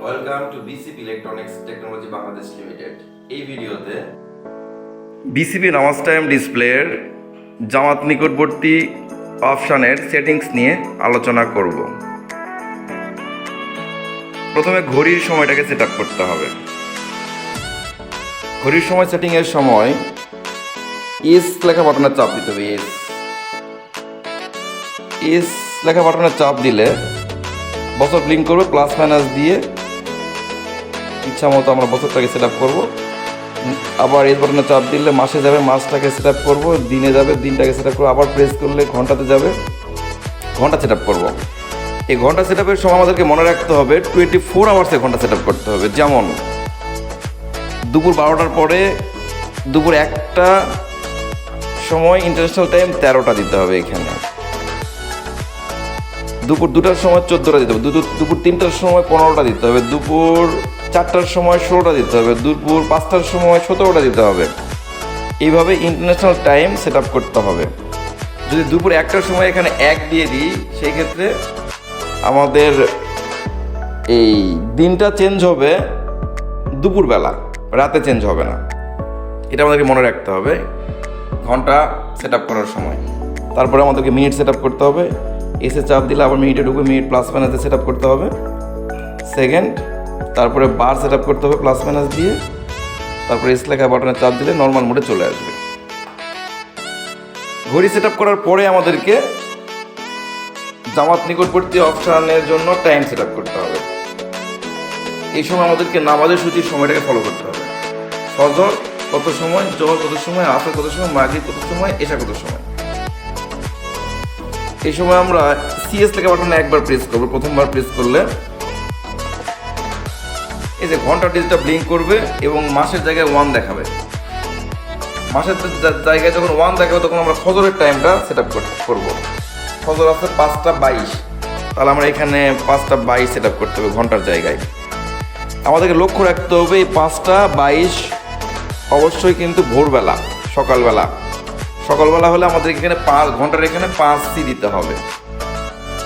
Welcome to BCP electronics technology Bangladesh limited. এই ভিডিওতে BCP নামাজ টাইম ডিসপ্লের জামাত নিকটবর্তী অপশানের সেটিংস নিয়ে আলোচনা করব। প্রথমে ঘড়ির সময়টাকে সেট আপ করতে হবে। ঘড়ির সময় সেটিংয়ের সময় এস লেখা বাটনের চাপ দিতে হবে। এস লেখা বাটনের চাপ দিলে বছর ব্লিঙ্ক করবে, প্লাস মাইনাস দিয়ে ইচ্ছা মতো আমরা বছরটাকে সেট আপ করবো। আবার এস বাটনে চাপ দিলে মাসে যাবে, মাসটাকে সেট আপ করবো। দিনে যাবে, দিনটাকে সেট আপ করবো। আবার প্রেস করলে ঘন্টাতে যাবে, ঘন্টা সেট আপ করবো। এই ঘন্টা সেট আপের সময় আমাদেরকে মনে রাখতে হবে 24 আওয়ার্সে ঘন্টা সেট আপ করতে হবে। যেমন দুপুর 12টার পরে দুপুর 1টা সময় ইন্টারন্যাশনাল টাইম 13টা দিতে হবে এখানে। দুপুর 2টার সময় 14টা দিতে হবে। দুপুর 3টার সময় 15টা দিতে হবে। দুপুর 4টার সময় 16টা দিতে হবে। দুপুর 5টার সময় 17টা দিতে হবে। এইভাবে ইন্টারন্যাশনাল টাইম সেট আপ করতে হবে। যদি দুপুর 1টার সময় এখানে 1 দিয়ে দিই, সেই ক্ষেত্রে আমাদের এই দিনটা চেঞ্জ হবে দুপুরবেলা, রাতে চেঞ্জ হবে না। এটা আমাদেরকে মনে রাখতে হবে ঘন্টা সেট আপ করার সময়। তারপরে আমাদেরকে মিনিট সেট আপ করতে হবে। এসে চাপ দিলে আবার মিনিটে ঢুকবে, মিনিট প্লাস মাইনাসে সেট আপ করতে হবে। সেকেন্ড, তারপরে বার সেট আপ করতে হবে প্লাস মাইনাস দিয়ে। তারপরে এস লেখা বাটনে চাপ দিলে নর্মাল মোডে চলে আসবে। ঘড়ি সেট আপ করার পরে আমাদেরকে জামাত নিকটবর্তী অপশানের জন্য টাইম সেট আপ করতে হবে। এই সময় আমাদেরকে নামাজের সূচির সময়টাকে ফলো করতে হবে। ফজর কত সময়, জোহর কত সময়, আসর কত সময়, মাগরিব কত সময়, এশা কত সময়। এই সময় আমরা সিএস লেখা বাটনে একবার প্রেস করবো। প্রথমবার প্রেস করলে এই যে ঘন্টা ডিজিটটা ব্লিঙ্ক করবে এবং মাসের জায়গায় 1 দেখাবে। মাসের জায়গায় যখন 1 দেখাবে তখন আমরা ফজরের টাইমটা সেট আপ করবো। ফজর আছে 5টা 22, তাহলে আমরা এখানে 5টা 22 সেট আপ করতে হবে ঘন্টার জায়গায়। আমাদেরকে লক্ষ্য রাখতে হবে এই 5টা 22 অবশ্যই কিন্তু ভোরবেলা, সকালবেলা। সকালবেলা হলে আমাদের এখানে 5 ঘন্টার এখানে 5C দিতে হবে,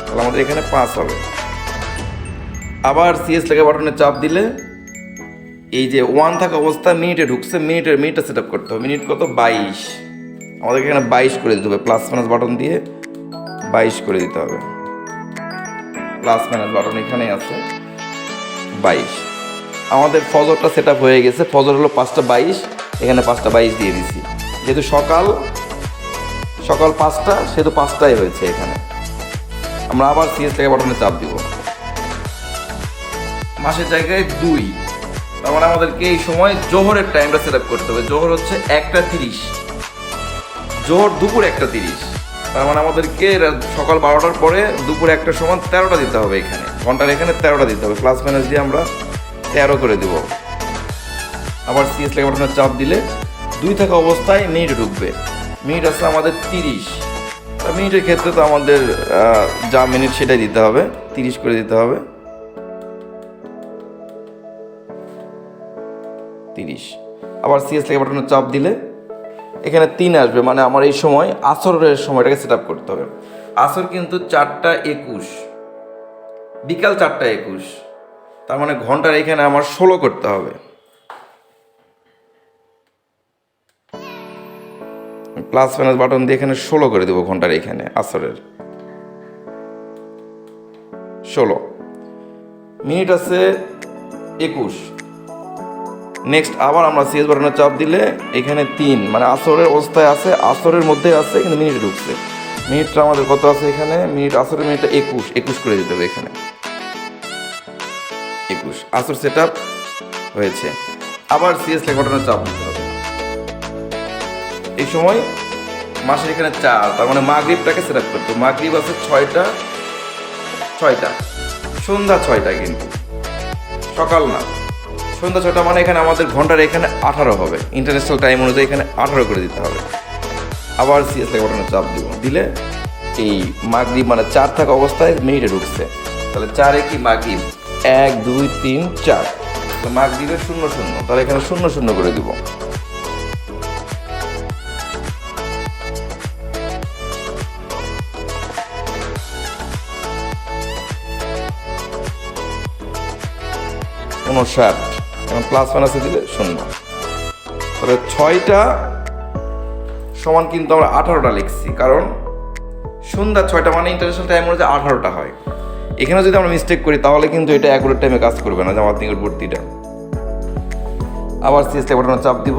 তাহলে আমাদের এখানে 5 হবে। আবার সিএস লেখা বাটনে চাপ দিলে এই যে 1 থাকা অবস্থায় মিনিটে ঢুকছে, মিনিটটা সেট আপ করতে হবে। মিনিট কত, 22। আমাদেরকে এখানে 22 করে দিতে হবে। প্লাস মাইনাস বাটন দিয়ে 22 করে দিতে হবে। প্লাস মাইনাস বাটন এখানেই আছে, 22। আমাদের ফজরটা সেট আপ হয়ে গেছে। ফজর হলো 5টা 22, এখানে 5টা 22 দিয়ে দিছি। যেহেতু সকাল 5টা, সেহেতু 5টাই হয়েছে এখানে। আমরা আবার সিএস লেখা বাটনে চাপ দিব। মাসের জায়গায় 2, তার মানে আমাদেরকে এই সময় জোহরের টাইমটা সেট আপ করতে হবে। জোহর হচ্ছে 1টা 30, জোহর দুপুর 1টা 30, তার মানে আমাদেরকে সকাল 12টার পরে দুপুর 1টার সময় 13টা দিতে হবে। এখানে ঘন্টার এখানে 13টা দিতে হবে। প্লাস মাইনাস দিয়ে আমরা 13 করে দেব। আবার সিএস লেখা বাটনে চাপ দিলে 2 থাকা অবস্থায় মিনিটে ঢুকবে। মিনিট আছে আমাদের 30, মিনিটের ক্ষেত্রে তো আমাদের যা মিনিট সেটাই দিতে হবে, 30 করে দিতে হবে। 30। আবার সিএস লেখা বাটনে চাপ দিলে এখানে 3 আসবে, মানে আমার এই সময় আসরের সময়টাকে সেট আপ করতে হবে। আসর কিন্তু 4টা 21, বিকাল 4টা 21, তার মানে ঘন্টার এখানে আমার 16 করতে হবে। প্লাস মাইনাস বাটন দিয়ে এখানে 16 করে দেবো ঘন্টার এখানে আসরের 16। মিনিট আছে 21। নেক্সট আবার আমরা সিএস বাটনে চাপ দিলে এখানে 3, মানে আসরের অবস্থায় আছে, আসরের মধ্যে আছে, কিন্তু মিনিটে ঢুকছে। মিনিটটা আমাদের কত আছে এখানে, মিনিট আসরের মিনিটটা 21 করে দিতে হবে এখানে। 21 আসর সেট আপ হয়েছে। আবার সিএস লেখা বাটনে চাপ দিতে হবে। এই সময় মাসের এখানে 4, তার মানে মাগরিবটাকে সেট আপ করতে হবে। মাগরিব আছে 6টা, সন্ধ্যা 6টা, কিন্তু সকাল না, সন্ধ্যা 6টা, মানে এখানে আমাদের ঘন্টার এখানে 18 হবে। ইন্টারন্যাশনাল টাইম অনুযায়ী এখানে 18 করে দিতে হবে। আবার সিএস লেখা বাটনে চাপ দিলে এই মাগরিব মানে 4 থাকা অবস্থায় মিনিটে ঢুকছে, তাহলে 4 কি মাগরিব, 1 2 3 4, মাগরিবের 00, তাহলে এখানে 00 করে দিব। 59, এখন প্লাস মাইনাসে দিলে 0। তাহলে 6টা সমান কিন্তু আমরা 18টা লিখছি, কারণ সন্ধ্যা 6টা মানে ইন্টারন্যাশনাল টাইম অনুযায়ী 18টা হয়। এখানে যদি আমরা মিস্টেক করি তাহলে কিন্তু এটা অ্যাকুরেট টাইমে কাজ করবে না জামাত নিকট ভর্তিটা। আবার সিএসটি বাটনে চাপ দিব,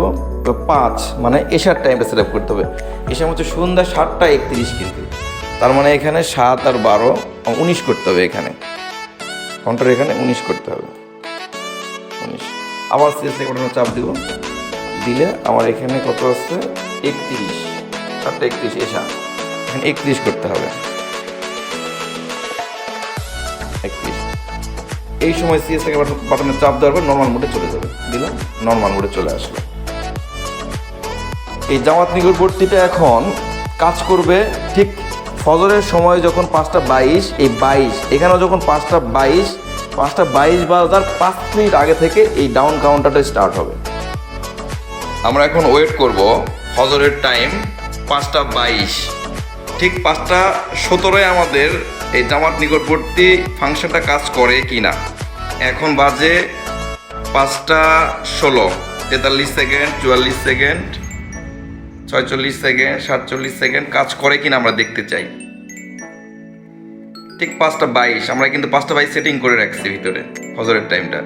5 মানে এশার টাইমটা সেট আপ করতে হবে। এশার হচ্ছে সন্ধ্যা 7:31 কিন্তু, তার মানে এখানে 7 আর 12 19 করতে হবে, এখানে কাউন্টার এখানে 19 করতে হবে, 19। আবার সিএসটি বাটনে চাপ দিব, দিলে আমার এখানে কত আছে 31, 7:31 এশা, এখানে 31 করতে হবে, 31। এই সময় সিএসটি বাটনে চাপ দেওয়ার পর নর্মাল মোডে চলে যাবে, দিলাম নর্মাল মোডে চলে আসলো। এই জামাত নিকট ভর্তিটা এখন কাজ করবে ঠিক ফজরের সময় যখন 5:22, এই 22 এখানেও যখন 5:22 বাজার 5 মিনিট আগে থেকে এই ডাউন কাউন্টারটা স্টার্ট হবে। আমরা এখন ওয়েট করব ফজরের টাইম 5:22, ঠিক 5:17 আমাদের এই জামাত নিকটবর্তী ফাংশনটা কাজ করে কি না। এখন বাজে 5:16, 43 সেকেন্ড, 44 সেকেন্ড, 46 সেকেন্ড, 47 সেকেন্ড কাজ করে কিনা আমরা দেখতে চাই। ঠিক 5:22, আমরা কিন্তু 5:22 সেটিং করে রাখছি ভিতরে ফজরের টাইমটা।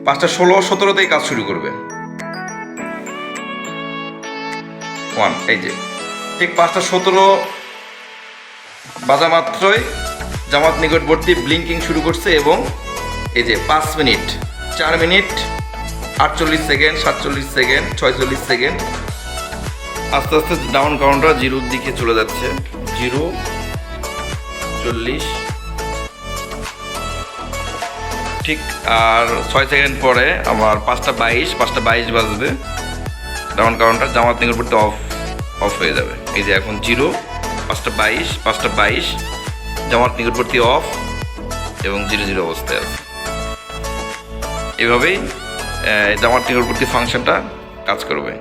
5:16, 17তেই কাজ শুরু করবে। 1 এই যে ঠিক 5:17 বাজা মাত্রই জামাত নিকটবর্তী ব্লিঙ্কিং শুরু করছে, এবং এই যে 5 minute, 4 minute 48 second, 47 second, 46 second, আস্তে আস্তে ডাউন কাউন্টার 0-র দিকে চলে যাচ্ছে। 0, 40, ঠিক আর 6 সেকেন্ড পরে আমার 5:22 বাজবে, ডাউন কাউন্টার জামাত নিকটবর্তী অফ হয়ে যাবে। এই যে এখন 0, 5:22 জামাত নিকটবর্তী অফ এবং 0 অবস্থায় আছে। এভাবেই জামাত নিকটবর্তী ফাংশনটা কাজ করবে।